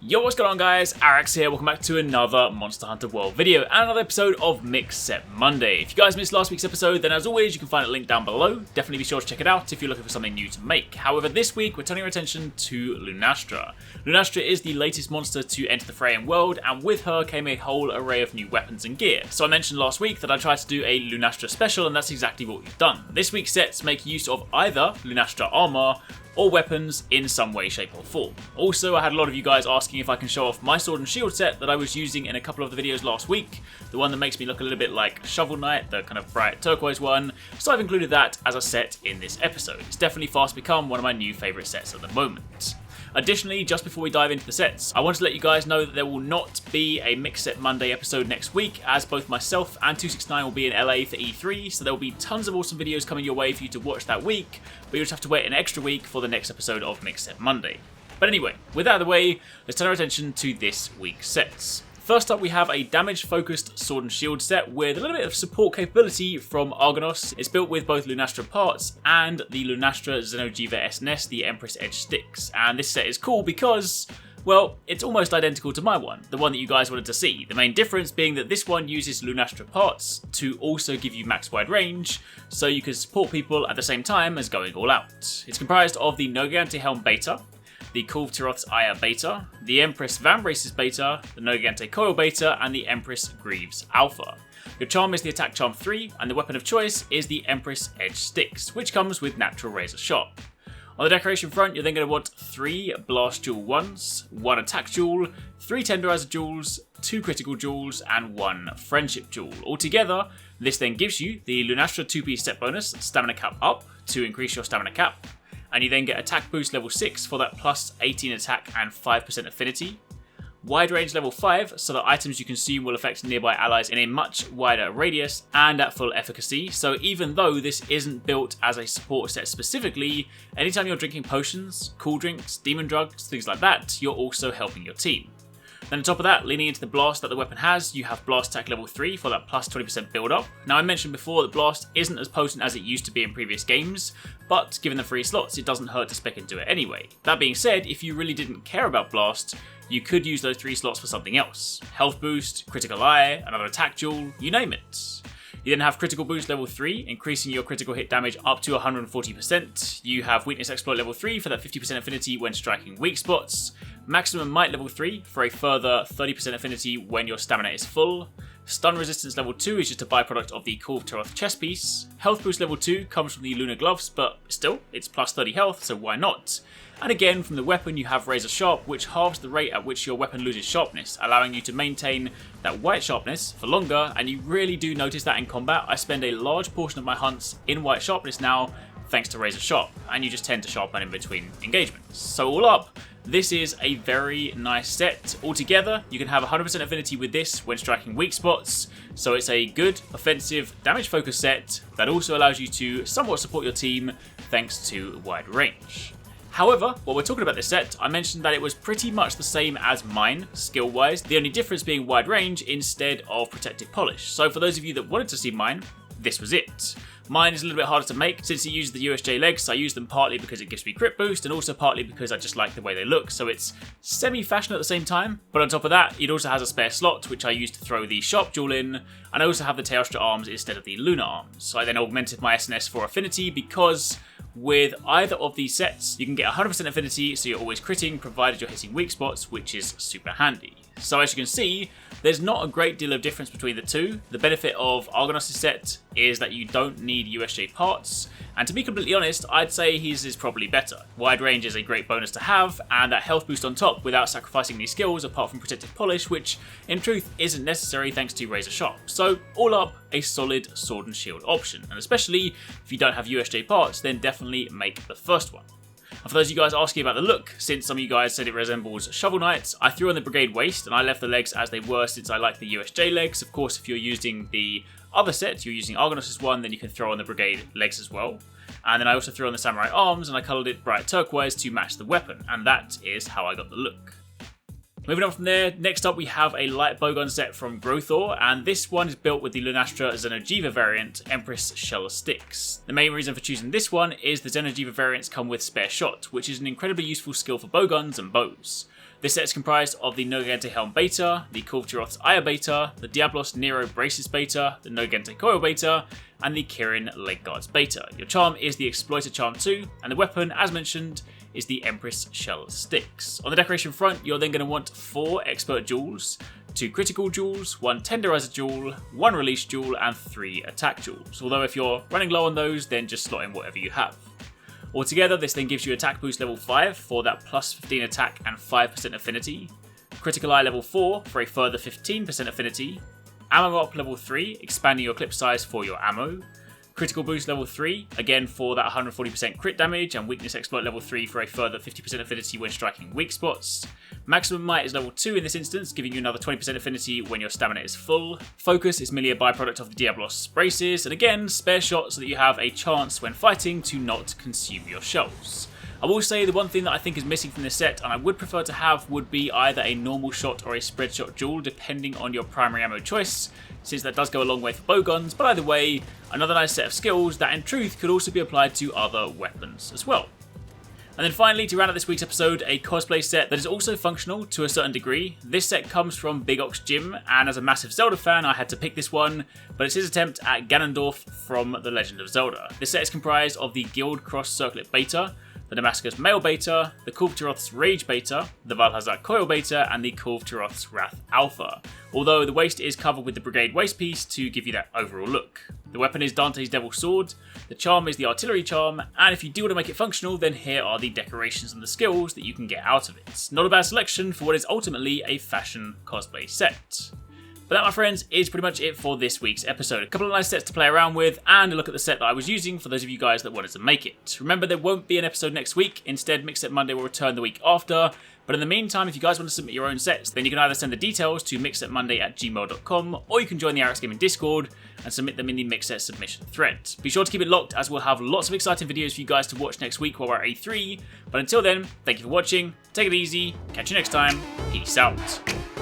Yo, what's going on guys? Arekkz here, welcome back to another Monster Hunter World video and another episode of Mixed Set Monday. If you guys missed last week's episode, then as always you can find a link down below. Definitely be sure to check it out if you're looking for something new to make. However, this week we're turning our attention to Lunastra. Lunastra is the latest monster to enter the Freyan world, and with her came a whole array of new weapons and gear. So I mentioned last week that I tried to do a Lunastra special, and that's exactly what we've done. This week's sets make use of either Lunastra armor or weapons in some way, shape or form. Also, I had a lot of you guys asking if I can show off my sword and shield set that I was using in a couple of the videos last week, the one that makes me look a little bit like Shovel Knight, the kind of bright turquoise one, so I've included that as a set in this episode. It's definitely fast become one of my new favourite sets at the moment. Additionally, just before we dive into the sets, I want to let you guys know that there will not be a Mixed Set Monday episode next week, as both myself and TwoSixNine will be in LA for E3, so there will be tons of awesome videos coming your way for you to watch that week, but you'll just have to wait an extra week for the next episode of Mixed Set Monday. But anyway, with that out of the way, let's turn our attention to this week's sets. First up, we have a damage-focused sword and shield set with a little bit of support capability from Argonos. It's built with both Lunastra parts and the Lunastra Xeno'jiiva SnS, the Empress Edge sticks. And this set is cool because, well, it's almost identical to my one, the one that you guys wanted to see. The main difference being that this one uses Lunastra parts to also give you max wide range, so you can support people at the same time as going all out. It's comprised of the Nogigante Helm Beta, the Kulve Tiroth's Aya Beta, the Empress Vambrace's Beta, the Nogigante Coil Beta, and the Empress Greaves Alpha. Your charm is the Attack Charm 3, and the weapon of choice is the Empress Edge Sticks, which comes with natural razor sharp. On the decoration front, you're then going to want 3 Blast Jewel 1s, 1 Attack Jewel, 3 Tenderizer Jewels, 2 Critical Jewels, and 1 Friendship Jewel. Altogether, this then gives you the Lunastra 2-piece set bonus, Stamina Cap Up, to increase your stamina cap, and you then get attack boost level 6 for that plus 18 attack and 5% affinity. Wide range level 5, so that items you consume will affect nearby allies in a much wider radius, and at full efficacy. So even though this isn't built as a support set specifically, anytime you're drinking potions, cool drinks, demon drugs, things like that, you're also helping your team. Then on top of that, leaning into the blast that the weapon has, you have blast attack level 3 for that plus 20% build up. Now I mentioned before that blast isn't as potent as it used to be in previous games, but given the free slots it doesn't hurt to spec into it anyway. That being said, if you really didn't care about blast, you could use those 3 slots for something else. Health boost, critical eye, another attack jewel, you name it. You then have critical boost level 3, increasing your critical hit damage up to 140%. You have weakness exploit level 3 for that 50% affinity when striking weak spots. Maximum might level 3 for a further 30% affinity when your stamina is full. Stun resistance level 2 is just a byproduct of the Kulve Tiroth chest piece. Health boost level 2 comes from the Lunar gloves, but still, it's plus 30 health, so why not? And again, from the weapon you have Razor Sharp, which halves the rate at which your weapon loses sharpness, allowing you to maintain that white sharpness for longer, and you really do notice that in combat. I spend a large portion of my hunts in white sharpness now, thanks to Razor Sharp, and you just tend to sharpen in between engagements. So all up, this is a very nice set. Altogether, you can have 100% affinity with this when striking weak spots, so it's a good, offensive, damage-focused set that also allows you to somewhat support your team thanks to wide range. However, while we're talking about this set, I mentioned that it was pretty much the same as mine, skill-wise, the only difference being wide range instead of protective polish. So for those of you that wanted to see mine, this was it. Mine is a little bit harder to make since it uses the USJ legs. I use them partly because it gives me crit boost and also partly because I just like the way they look, so it's semi-fashion at the same time. But on top of that, it also has a spare slot which I use to throw the Sharp Jewel in, and I also have the Teostra arms instead of the Lunar arms. So I then augmented my SnS for affinity because with either of these sets, you can get 100% affinity, so you're always critting provided you're hitting weak spots, which is super handy. So as you can see, there's not a great deal of difference between the two. The benefit of Argonos' set is that you don't need USJ parts, and to be completely honest, I'd say his is probably better. Wide range is a great bonus to have, and that health boost on top without sacrificing any skills apart from protective polish, which in truth isn't necessary thanks to Razor Sharp. So all up, a solid sword and shield option, and especially if you don't have USJ parts, then definitely make the first one. And for those of you guys asking about the look, since some of you guys said it resembles Shovel Knight, I threw on the Brigade waist and I left the legs as they were since I like the USJ legs. Of course, if you're using the other set, you're using Argonos' one, then you can throw on the Brigade legs as well. And then I also threw on the Samurai arms and I coloured it bright turquoise to match the weapon, and that is how I got the look. Moving on from there, next up we have a light bowgun set from Growthor, and this one is built with the Lunastra Xeno'jiiva variant, Empress Shell Sticks. The main reason for choosing this one is the Xeno'jiiva variants come with Spare Shot, which is an incredibly useful skill for bowguns and bows. This set is comprised of the Nogente Helm Beta, the Kulvtiroth's Aya Beta, the Diablos Nero Braces Beta, the Nogente Coil Beta, and the Kirin Leg Guards Beta. Your charm is the Exploiter Charm 2, and the weapon, as mentioned, is the Empress Shell Sticks. On the decoration front, you're then going to want 4 Expert Jewels, 2 Critical Jewels, 1 Tenderizer Jewel, 1 Release Jewel, and 3 Attack Jewels. Although if you're running low on those, then just slot in whatever you have. Altogether, this then gives you attack boost level 5 for that plus 15 attack and 5% affinity, critical eye level 4 for a further 15% affinity, ammo up level 3, expanding your clip size for your ammo, critical boost level 3, again for that 140% crit damage, and weakness exploit level 3 for a further 50% affinity when striking weak spots. Maximum might is level 2 in this instance, giving you another 20% affinity when your stamina is full. Focus is merely a byproduct of the Diablos braces, and again, spare shot so that you have a chance when fighting to not consume your shells. I will say the one thing that I think is missing from this set, and I would prefer to have, would be either a normal shot or a spread shot jewel, depending on your primary ammo choice, since that does go a long way for bowguns, but either way, another nice set of skills that in truth could also be applied to other weapons as well. And then finally, to round out this week's episode, a cosplay set that is also functional to a certain degree. This set comes from Big Ox Jim, and as a massive Zelda fan, I had to pick this one, but it's his attempt at Ganondorf from The Legend of Zelda. This set is comprised of the Guild Cross Circlet Beta, the Damascus Mail Beta, the Kulvtiroth's Rage Beta, the Valhazak Coil Beta, and the Kulvtiroth's Wrath Alpha, although the waist is covered with the Brigade waist piece to give you that overall look. The weapon is Dante's Devil Sword, the charm is the Artillery Charm, and if you do want to make it functional, then here are the decorations and the skills that you can get out of it. Not a bad selection for what is ultimately a fashion cosplay set. But that, my friends, is pretty much it for this week's episode. A couple of nice sets to play around with, and a look at the set that I was using for those of you guys that wanted to make it. Remember, there won't be an episode next week. Instead, Mix Set Monday will return the week after. But in the meantime, if you guys want to submit your own sets, then you can either send the details to mixsetmonday@gmail.com, or you can join the Arekkz Gaming Discord and submit them in the Mixset submission thread. Be sure to keep it locked, as we'll have lots of exciting videos for you guys to watch next week while we're at A3. But until then, thank you for watching, take it easy, catch you next time, peace out.